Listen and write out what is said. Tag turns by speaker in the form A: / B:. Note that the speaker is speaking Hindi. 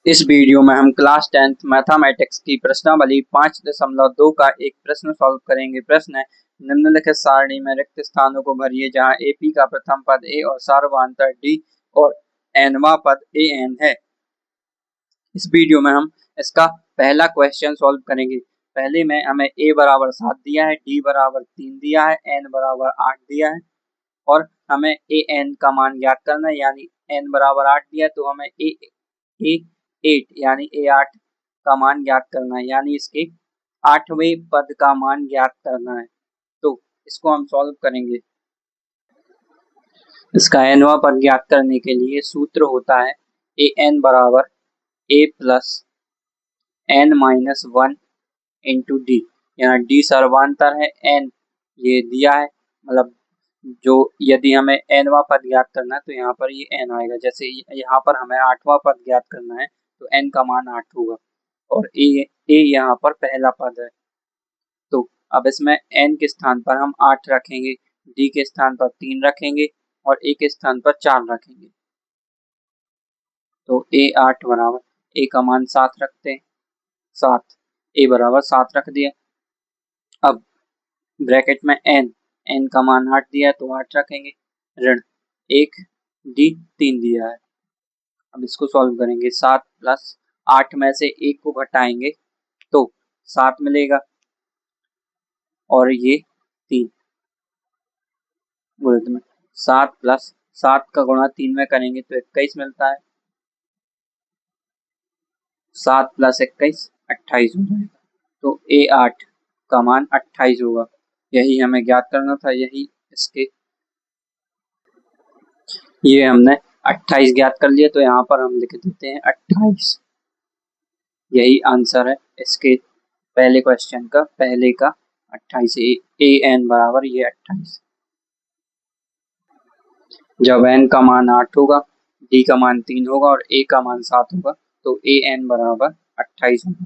A: इस वीडियो में हम क्लास 10th मैथमेटिक्स की प्रश्नावली 5.2 का एक प्रश्न सॉल्व करेंगे। प्रश्न है, निम्नलिखित सारणी में रिक्त स्थानों को भरिए जहां AP का प्रथम पद A और सार्वधातुक D और nवां पद AN है। इस वीडियो में हम इसका पहला क्वेश्चन सॉल्व करेंगे। पहले में हमें A बराबर 7 दिया है, D बराबर 3 दिया है, N बराबर 8 दिया है और हमें AN का मान ज्ञात करना है, यानी N बराबर 8 दिया है तो हमें A8 यानी A8 का मान ज्ञात करना है, यानी इसके 8वें पद का मान ज्ञात करना है। तो इसको हम सॉल्व करेंगे। इसका nवां पद ज्ञात करने के लिए सूत्र होता है AN बराबर A plus N-1 into D। यहाँ D सर्वांतर है, N ये दिया है, मतलब जो यदि हमें nवां पद ज्ञात करना है तो यहाँ पर ये n आएगा। जैसे यहाँ पर हमें 8वां पद ज्ञात करना है तो n का मान 8 होगा और a यहाँ पर पहला पद है। तो अब इसमें n के स्थान पर हम 8 रखेंगे, d के स्थान पर 3 रखेंगे और a के स्थान पर 4 रखेंगे। तो A8 बराबर a का मान 7 रखते हैं, 7 a बराबर 7 रख दिया। अब ब्रैकेट में n का मान 8 दिया है तो 8 रखेंगे, ऋण 1 d 3 दिया है। अब इसको सॉल्व करेंगे। 7 प्लस 8 में से 1 को घटाएंगे तो 7 मिलेगा और ये 3 गुणित में 7 प्लस 7 का गुणा 3 में करेंगे तो 21 मिलता है। 7 प्लस 21 28 हो जाएगा। तो A8 का मान 28 होगा। यही हमें ज्ञात करना था, यही इसके ये हमने 28 ज्ञात कर लिया तो यहाँ पर हम लिख देते हैं 28। यही आंसर है इसके पहले क्वेश्चन का, पहले का 28। AN बराबर ये 28। जब n का मान 8 होगा, d का मान 3 होगा और a का मान 7 होगा तो AN बराबर 28 होगा।